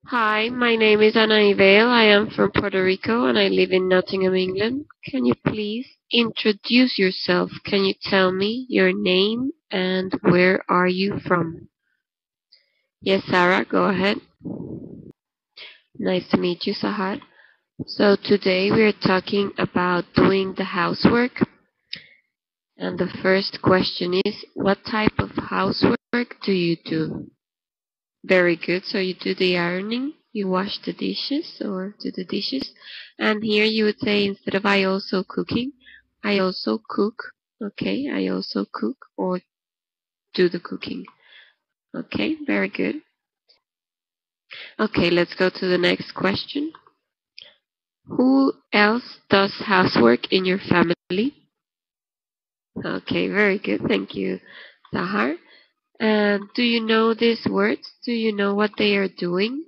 Hi, my name is Ana Ivale. I am from Puerto Rico and I live in Nottingham, England. Can you please introduce yourself? Can you tell me your name and where are you from? Yes, Sarah, go ahead. Nice to meet you, Sahar. So today we are talking about doing the housework. And the first question is, what type of housework do you do? Very good. So you do the ironing, you wash the dishes or do the dishes. And here you would say instead of I also cooking, I also cook. Okay, I also cook or do the cooking. Okay, very good. Okay, let's go to the next question. Who else does housework in your family? Okay, very good. Thank you, Sahar. And do you know these words? Do you know what they are doing?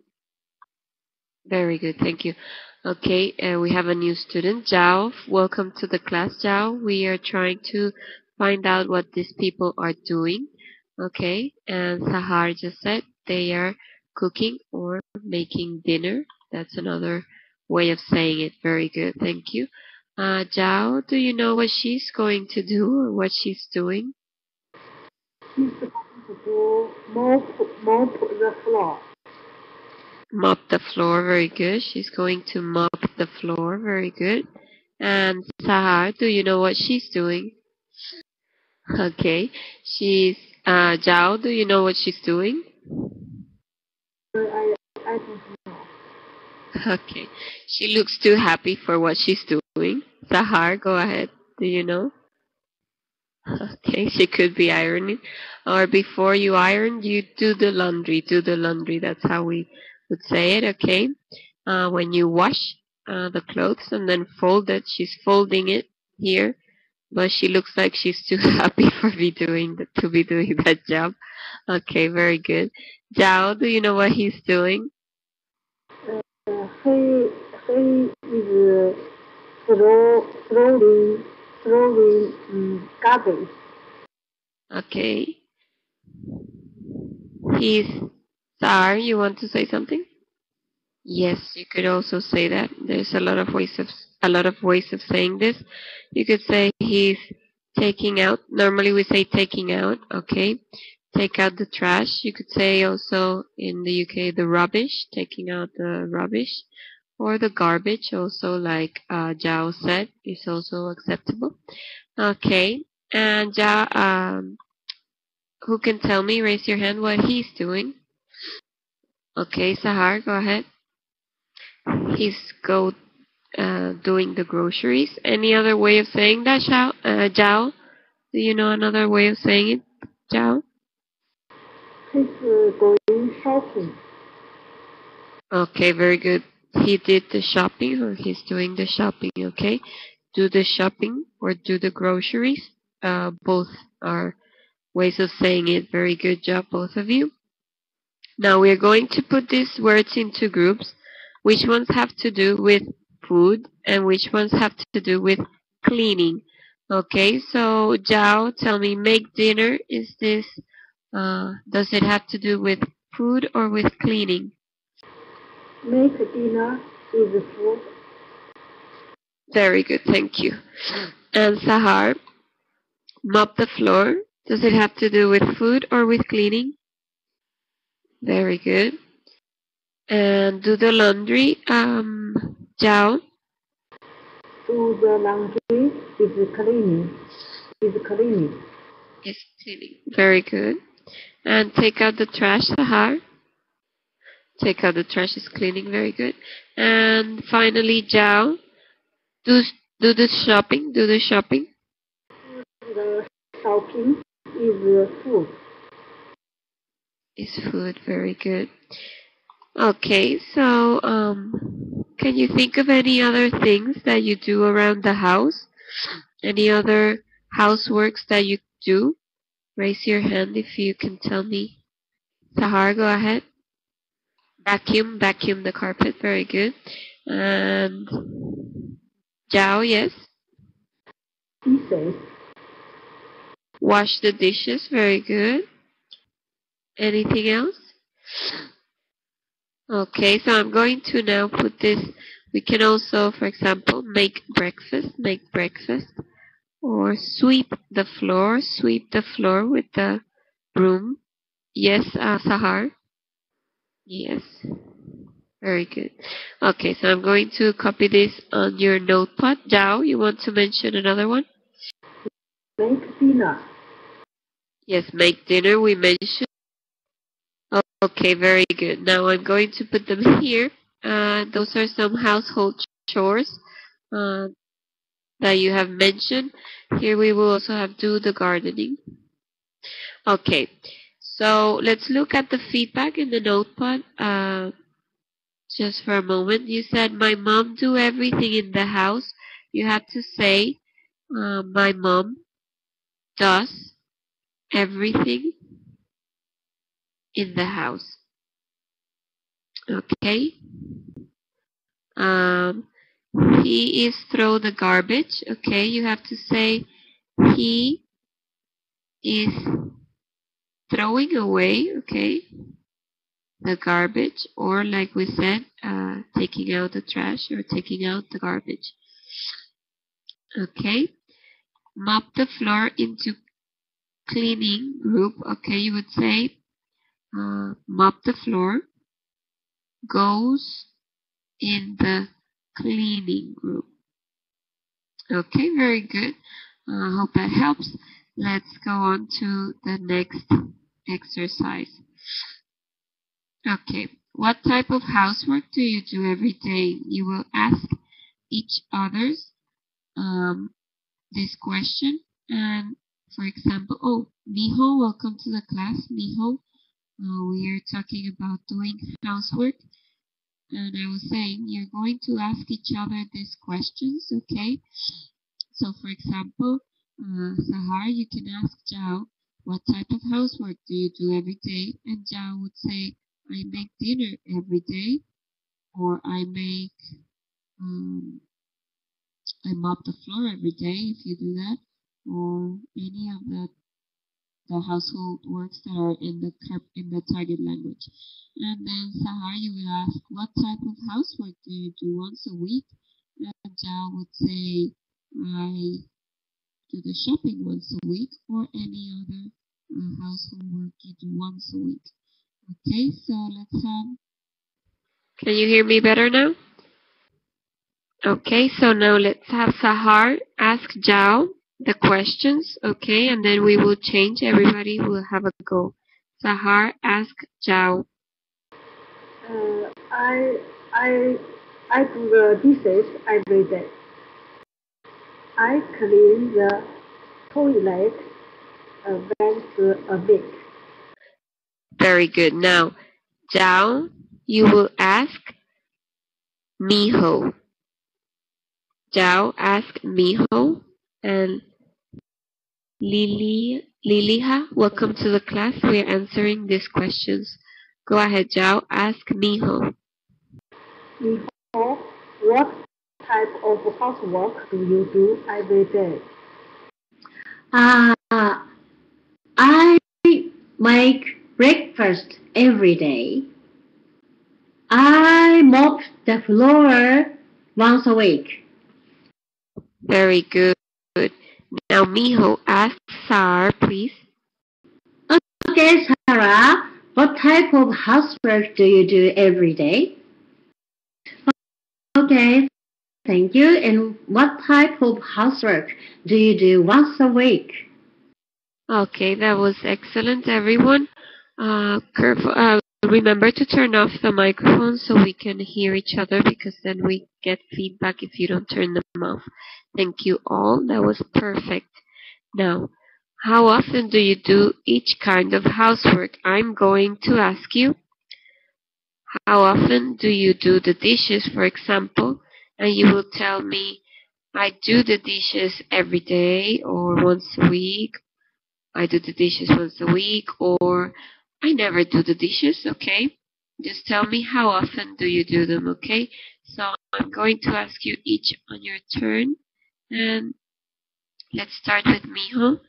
Very good, thank you. Okay, we have a new student, Zhao. Welcome to the class, Zhao. We are trying to find out what these people are doing. Okay, and Sahar just said they are cooking or making dinner. That's another way of saying it. Very good, thank you. Zhao, do you know what she's going to do or what she's doing? She's going to mop the floor. Mop the floor, very good. She's going to mop the floor, very good. And Sahar, do you know what she's doing? Okay, she's Zhao, do you know what she's doing? I don't know. Okay, she looks too happy for what she's doing. Sahar, go ahead. Do you know? Okay, she could be ironing. Or before you iron, you do the laundry. Do the laundry. That's how we would say it, okay? When you wash the clothes and then fold it, she's folding it here, but she looks like she's too happy to be doing that job. Okay, very good. Zhao, do you know what he's doing? He is throwing garbage. Okay. He's Sorry, you want to say something? Yes, you could also say that. There's a lot of ways of saying this. You could say he's taking out. Normally we say taking out, okay? Take out the trash. You could say also in the UK the rubbish, taking out the rubbish. Or the garbage also like Zhao said is also acceptable. Okay. And Zhao, who can tell me, raise your hand, what he's doing? Okay, Sahar, go ahead. He's doing the groceries. Any other way of saying that, Zhao? Do you know another way of saying it, Zhao? He's going shopping. Okay, very good. He did the shopping or he's doing the shopping, okay? Do the shopping or do the groceries. Both are ways of saying it. Very good job, both of you. Now we are going to put these words into groups. Which ones have to do with food and which ones have to do with cleaning? Okay, so Zhao, tell me, make dinner. Does it have to do with food or with cleaning? Make dinner is food. Very good, thank you. And Sahar, mop the floor. Does it have to do with food or with cleaning? Very good. And do the laundry, Zhao. Do the laundry is cleaning. Is cleaning. Is cleaning. Very good. And take out the trash, Sahar. Take out the trash is cleaning. Very good. And finally, Zhao, do do the shopping. Do the shopping. The shopping is food. Is food. Very good. Okay, so can you think of any other things that you do around the house? Any other houseworks that you do? Raise your hand if you can tell me. Sahar, go ahead. Vacuum the carpet. Very good. And Zhao, yes. Dishes. Wash the dishes. Very good. Anything else? Okay, so I'm going to now put this. We can also, for example, make breakfast, or sweep the floor with the broom. Yes, Sahar? Yes. Very good. Okay, so I'm going to copy this on your notepad. Zhao, you want to mention another one? Make dinner. Yes, make dinner, we mentioned. Okay, very good. Now I'm going to put them here. Those are some household chores uh, that you have mentioned. Here we will also have do the gardening. Okay, so let's look at the feedback in the notepad. Just for a moment, you said my mom do everything in the house. You have to say my mom does everything in the house. Okay. Um, he is throw the garbage. Okay, you have to say he is throwing away. Okay, the garbage, or like we said, taking out the trash or taking out the garbage. Okay, mop the floor into cleaning group. Okay, you would say mop the floor goes in the cleaning group. Okay, very good. I hope that helps. Let's go on to the next exercise. Okay, what type of housework do you do every day? You will ask each others this question. And for example, oh, Miho, welcome to the class. Miho, we are talking about doing housework. And I was saying you're going to ask each other these questions, okay? So, for example, Sahar, you can ask Zhao, what type of housework do you do every day? And Zhao would say, I make dinner every day, or um, I mop the floor every day if you do that, or any of the household works that are in the target language. And then Sahar, you will ask, what type of housework do you do once a week? And Zhao would say, I do the shopping once a week, or any other household work you do once a week. Okay, so let's have. Can you hear me better now? Okay, so now let's have Sahar ask Zhao the questions, okay, and then we will change. Everybody will have a go. Sahar, ask Zhao. I I I do the dishes every day. I clean the toilet once a week. Very good. Now, Zhao, you will ask Miho. Zhao, ask Miho. And Liliha, welcome to the class. We are answering these questions. Go ahead, Zhao. Ask Miho. Before, what type of housework do you do every day? Uh, I make breakfast every day. I mop the floor once a week. Very good. Now, Miho, ask Sar, please. Okay, Sarah, what type of housework do you do every day? Okay, thank you. And what type of housework do you do once a week? Okay, that was excellent, everyone. Remember to turn off the microphone so we can hear each other, because then we get feedback if you don't turn them off. Thank you all. That was perfect. Now, how often do you do each kind of housework? I'm going to ask you, how often do you do the dishes, for example? And you will tell me, I do the dishes every day or once a week. I do the dishes once a week, or I never do the dishes, okay? Just tell me how often do you do them, okay? So I'm going to ask you each on your turn, and let's start with Miho.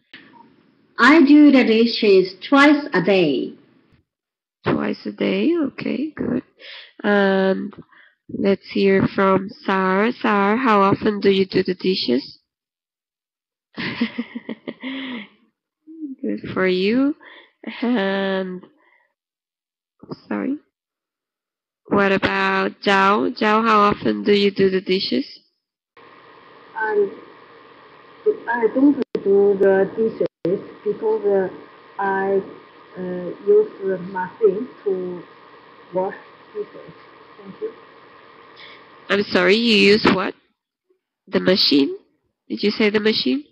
I do the dishes twice a day. Twice a day, okay, good. And let's hear from Sarah. Sarah, how often do you do the dishes? Good for you. And sorry. What about Zhao? Zhao, how often do you do the dishes? I I don't do the dishes because I use the machine to wash dishes. Thank you. I'm sorry, you use what? The machine? Did you say the machine?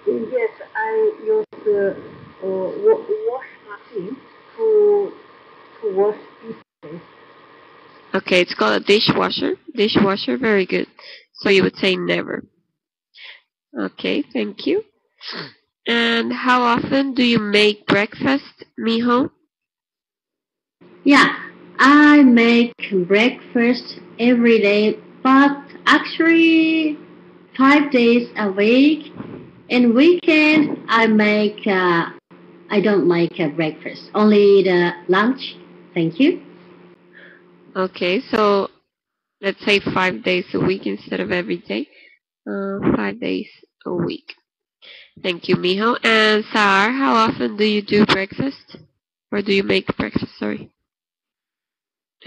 Yes, I use the wash machine to wash dishes. Okay, it's called a dishwasher. Dishwasher, very good. So you would say never. Okay, thank you. And how often do you make breakfast, Miho? Yeah, I make breakfast every day, but actually 5 days a week. And weekend I don't make breakfast, only the lunch. Thank you. Okay, so let's say 5 days a week instead of every day. 5 days a week. Thank you, Miho. And Sar, how often do you do breakfast? Or do you make breakfast, sorry.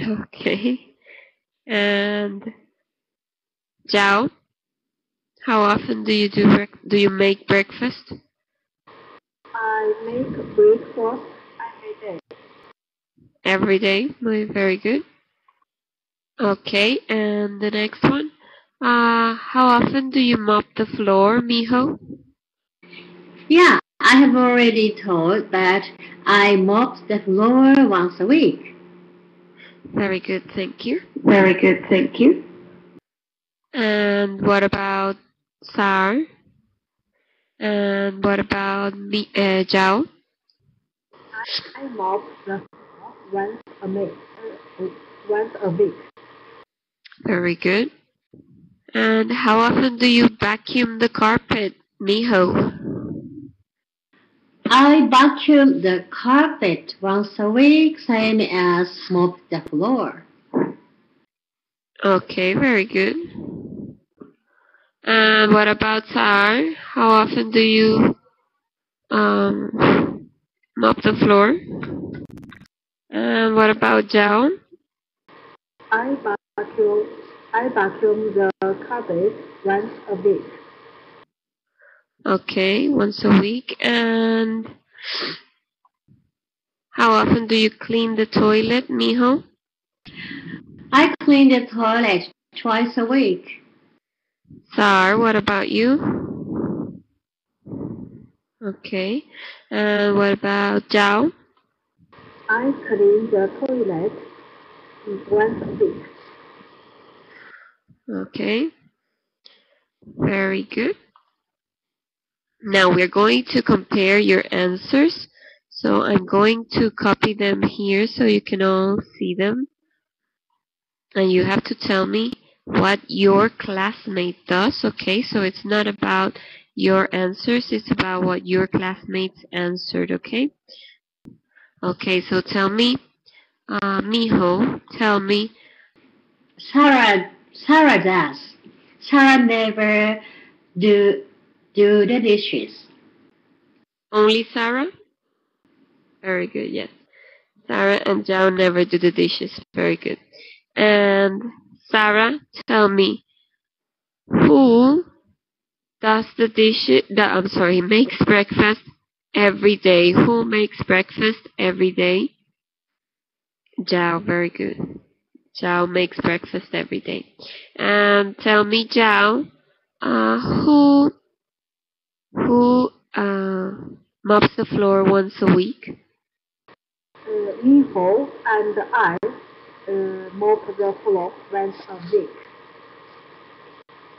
Okay. And Zhao, how often do you make breakfast? I make breakfast every day. Every day. Very good. Okay, and the next one. How often do you mop the floor, Miho? Yeah, I have already told that I mop the floor once a week. Very good, thank you. Very good, thank you. And what about Sar? And what about Zhao? I mop the floor once a week. Very good. And how often do you vacuum the carpet, Miho? I vacuum the carpet once a week, same as mop the floor. Okay, very good. And what about Sar? How often do you mop the floor? And what about Zhao? I vacuum I vacuum the carpet once a week. Okay, once a week. And how often do you clean the toilet, Miho? I clean the toilet twice a week. Sar, what about you? Okay. And what about Zhao? I clean the toilet once a week. Okay, very good. Now we're going to compare your answers. So I'm going to copy them here so you can all see them. And you have to tell me what your classmate does, okay? So it's not about your answers, it's about what your classmates answered, okay? Okay, so tell me, Miho, tell me. Sarah does. Sarah never do do the dishes. Only Sarah? Very good, yes. Sarah and Zhao never do the dishes. Very good. And Sarah, tell me, who does the dishes, I'm sorry, makes breakfast every day? Who makes breakfast every day? Zhao, very good. Zhao makes breakfast every day. And tell me, Zhao, who mops the floor once a week? Miho and I mop the floor once a week.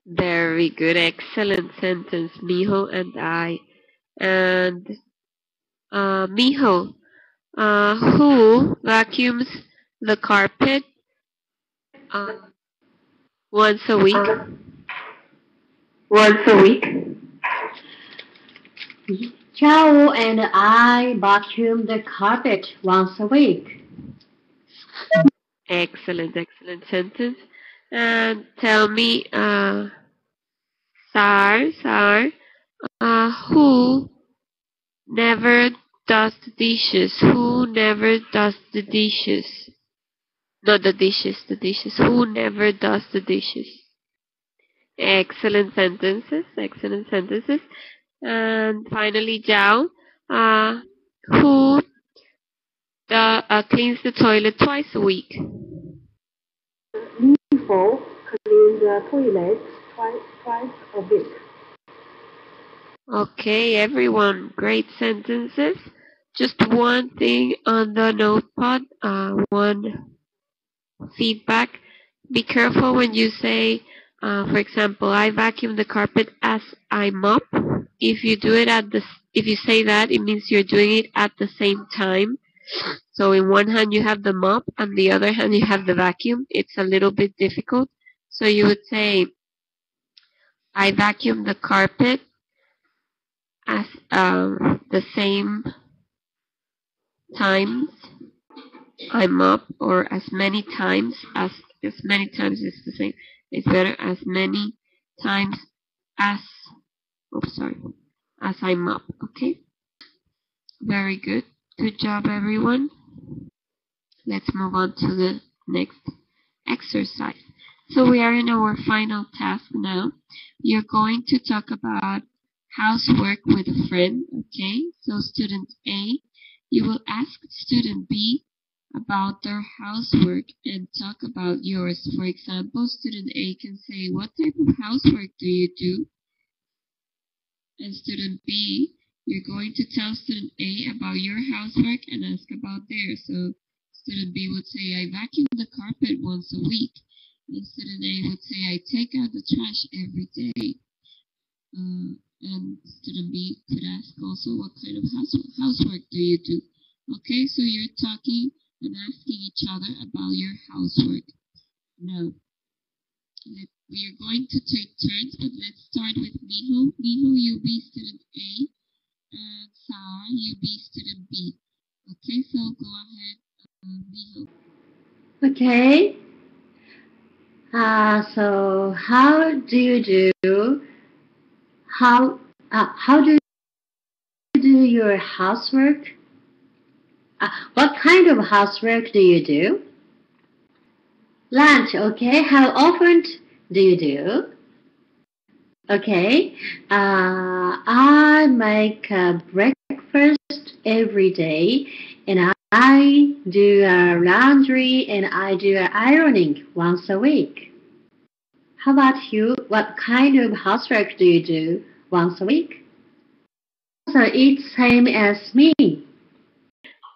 Very good, excellent sentence, Miho and I. And Miho, who vacuums the carpet uh, once a week? Once a week. Chao and I vacuum the carpet once a week. Excellent, excellent sentence. And tell me, Sar, who never does the dishes? Who never does the dishes? Not the dishes, the dishes. Who never does the dishes? Excellent sentences, excellent sentences. And finally, Zhao, who cleans the toilet twice a week? People clean the toilet twice a week. Okay, everyone, great sentences. Just one thing on the notepad, one feedback. Be careful when you say, for example, I vacuum the carpet as I mop. If you do it if you say that, it means you're doing it at the same time. So in one hand you have the mop, and the other hand you have the vacuum. It's a little bit difficult. So you would say, I vacuum the carpet as the same times I mop, or as many times is the same. It's better as many times as as I mop. Okay, very good. Good job, everyone. Let's move on to the next exercise. So we are in our final task now. You're going to talk about housework with a friend. Okay, so student A, you will ask student B about their housework and talk about yours. For example, student A can say, what type of housework do you do? And student B, you're going to tell student A about your housework and ask about theirs. So student B would say, I vacuum the carpet once a week. And student A would say, I take out the trash every day. And student B could ask also, what kind of housework do you do? Okay, so you're talking and asking each other about your housework. Now, we are going to take turns, but let's start with Miho. Miho, you be student A, and Sarah, you be student B. Okay, so go ahead, Miho. Okay. So how do you do? How do you do your housework? What kind of housework do you do? Lunch, okay. How often do you do? Okay. I make breakfast every day, and I do laundry and I do ironing once a week. How about you? What kind of housework do you do once a week? So it's same as me.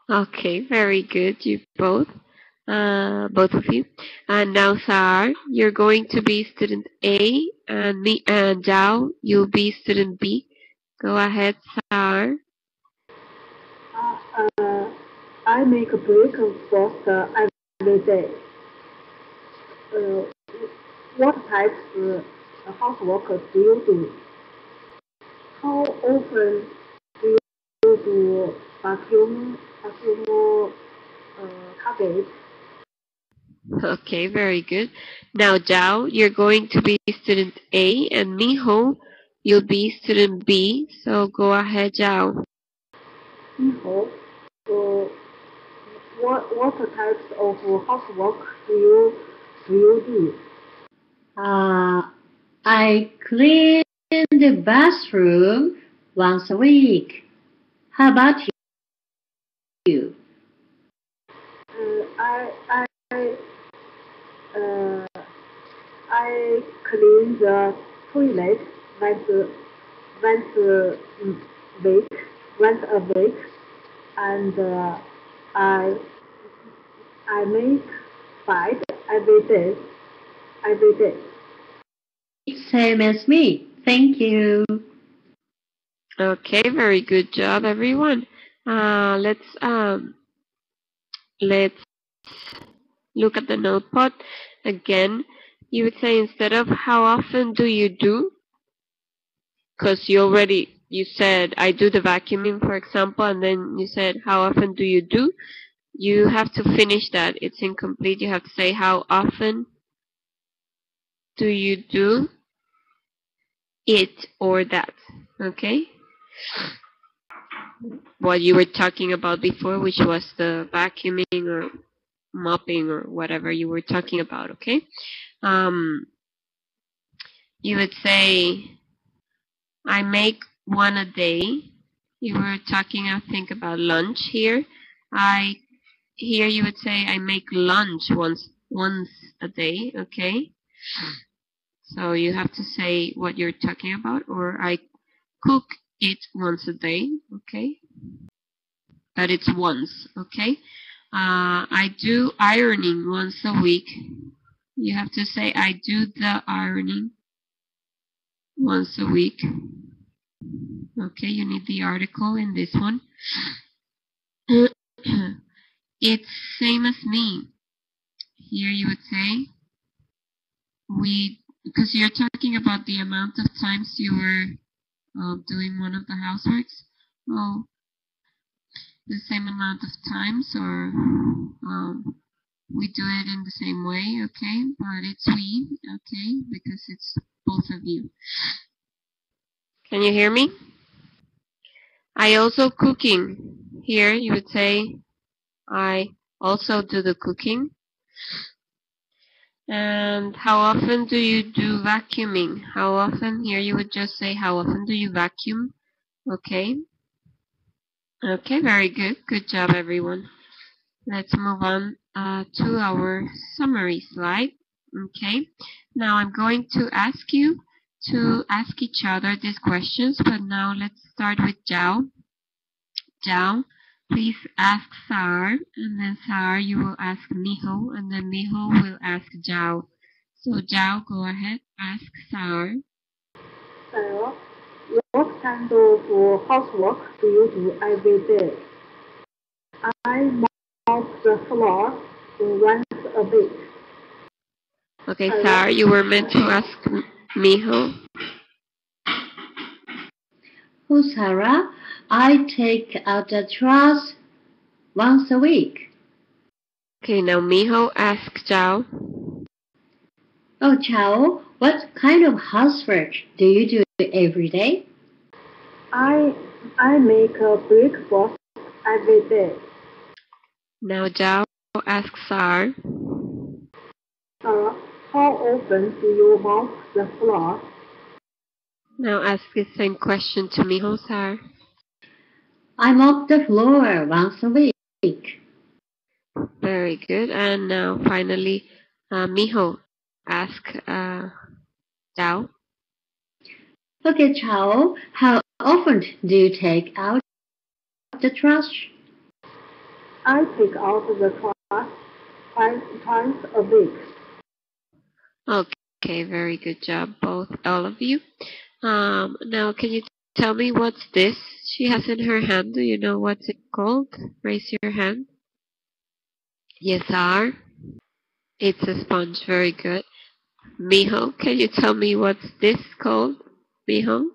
Okay, very good. You both of you. And now, Sar, you're going to be student A, and me and Zhao, you'll be student B. Go ahead, Sar. I make a breakfast every day. What types of housework do you do? How often do you do vacuum cabbage? Okay, very good. Now, Zhao, you're going to be student A, and Miho, you'll be student B. So go ahead, Zhao. Miho, what types of housework do you do? I clean the bathroom once a week. How about you? Uh, I clean the toilet once week, once a week, and I I make bed every day. Every day. Same as me. Thank you. Okay, very good job, everyone. Let's look at the notepad again. You would say, instead of how often do you do, because you said I do the vacuuming, for example, and then you said how often do you do, You have to finish that. It's incomplete. You have to say, how often do you do it or that? Okay? What you were talking about before, which was the vacuuming or mopping or whatever you were talking about, okay? You would say, I make one a day. You were talking, I think, about lunch here. Here you would say, I make lunch once a day, okay? So you have to say what you're talking about, or I cook it once a day, okay? But it's once, okay? I do ironing once a week. You have to say, I do the ironing once a week. Okay, you need the article in this one. It's same as me. Here you would say, because you're talking about the amount of times you were doing one of the houseworks. Well, the same amount of times, or we do it in the same way, okay? But it's we, okay? Because it's both of you. Can you hear me? I also cooking. Here you would say, I also do the cooking. And how often do you do vacuuming? How often? Here you would just say, how often do you vacuum? Okay. Okay, very good. Good job, everyone. Let's move on to our summary slide. Okay. Now I'm going to ask you to ask each other these questions, but now let's start with Zhao. Zhao, please ask Sar, and then Sar, you will ask Miho, and then Miho will ask Zhao. So Zhao, go ahead, ask Sar. Sarah, what kind of housework do you do every day? I mop the floor once a week. Okay, Sar, you were meant to ask Miho. Oh, Sarah, I take out the trash once a week. Okay, now Miho, ask Zhao. Oh, Chao, what kind of housework do you do every day? I make a breakfast every day. Now Zhao, ask Sar. How often do you mop the floor? Now ask the same question to Miho, Sar. I mop the floor once a week. Very good. And now finally, Miho, ask Zhao. Okay, Chao, how often do you take out the trash? I take out the trash twice a week. Okay, very good job, all of you. Now can you tell me what's this she has in her hand? Do you know what's it called? Raise your hand. Yes, Sar. It's a sponge. Very good. Miho, can you tell me what's this called? Miho?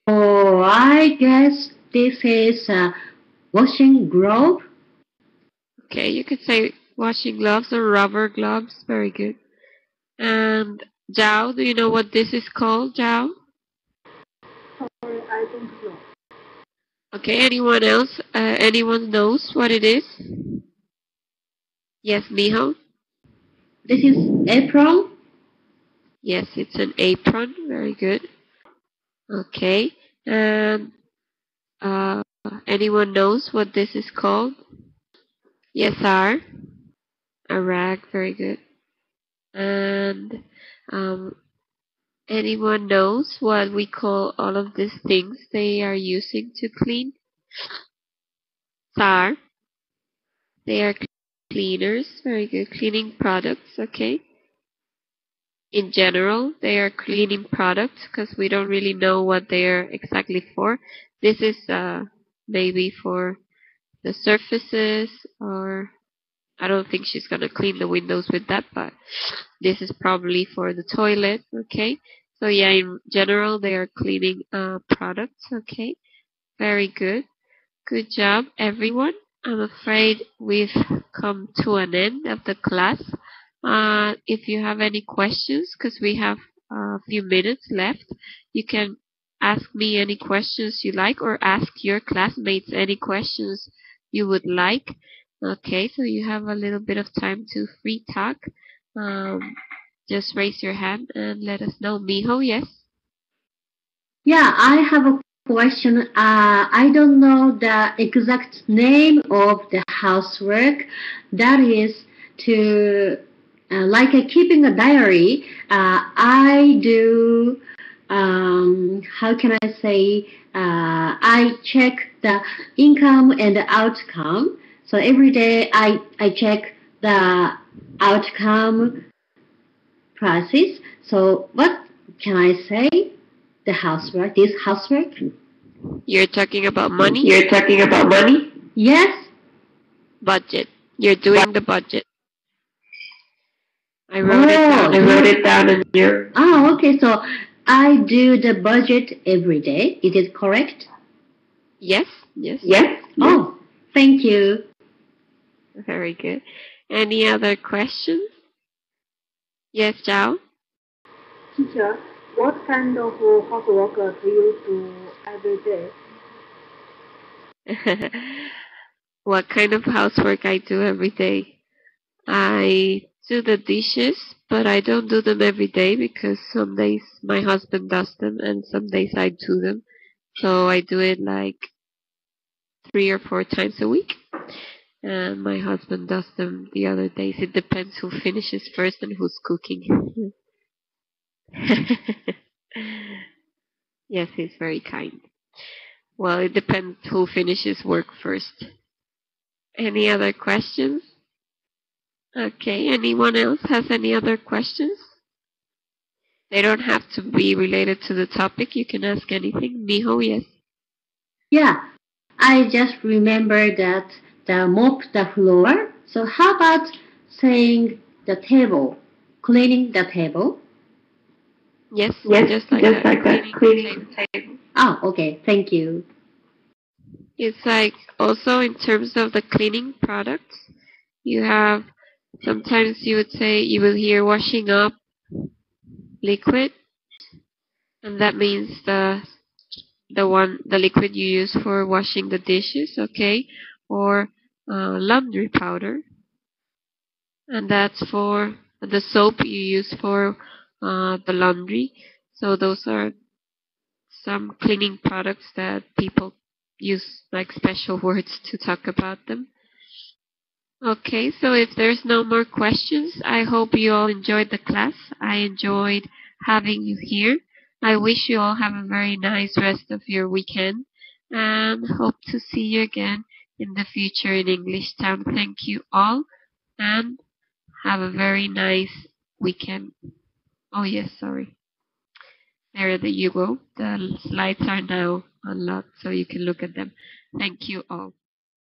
Oh, I guess this is a washing glove. Okay, you could say washing gloves or rubber gloves. Very good. And Zhao, do you know what this is called, Zhao? Sorry, I don't know. Okay, anyone else? Anyone knows what it is? Yes, Miho? This is apron. Yes, it's an apron. Very good. Okay. And anyone knows what this is called? Yes, sir. A rag. Very good. And anyone knows what we call all of these things they are using to clean? Sir. They are cleaners. Very good. Cleaning products. Okay. In general, they are cleaning products because we don't really know what they are exactly for. This is maybe for the surfaces, or I don't think she's going to clean the windows with that, but this is probably for the toilet, okay? So yeah, in general, they are cleaning products, okay? Very good. Good job, everyone. I'm afraid we've come to an end of the class. If you have any questions, because we have a few minutes left, you can ask me any questions you like or ask your classmates any questions you would like. Okay, so you have a little bit of time to free talk. Just raise your hand and let us know. Miho, yes? Yeah, I have a question. I don't know the exact name of the housework. That is to, like keeping a diary. I do, how can I say, I check the income and the outcome. So every day I check the outcome process. So what can I say? The housework, this housework? You're talking about money? You're talking about money? Yes. Budget. You're doing the budget. I wrote it down. I wrote it down in your. Oh, okay. So I do the budget every day. Is it correct? Yes, yes. Yes. Oh, thank you. Very good. Any other questions? Yes, Zhao? Teacher, what kind of housework do you do every day? What kind of housework I do every day? I do the dishes, but I don't do them every day because some days my husband does them and some days I do them. So I do it like 3 or 4 times a week. And my husband does them the other days. It depends who finishes first and who's cooking. Yes, he's very kind. Well, it depends who finishes work first. Any other questions? Okay, anyone else has any other questions? They don't have to be related to the topic. You can ask anything. Miho, yes? Yeah, I just remember that the mop the floor. So how about saying the table, cleaning the table? Yes, Yes, just like just that. like that. Cleaning Cleaning the table. Oh, okay. Thank you. It's like also in terms of the cleaning products, you have sometimes you would say you will hear washing up liquid, and that means the liquid you use for washing the dishes, okay, or laundry powder, and that's for the soap you use for the laundry. So those are some cleaning products that people use like special words to talk about them. Okay, so if there's no more questions, I hope you all enjoyed the class. I enjoyed having you here. I wish you all have a very nice rest of your weekend and hope to see you again in the future in English Town. Thank you all and have a very nice weekend. Oh yes, sorry. There you go. The slides are now unlocked so you can look at them. Thank you all.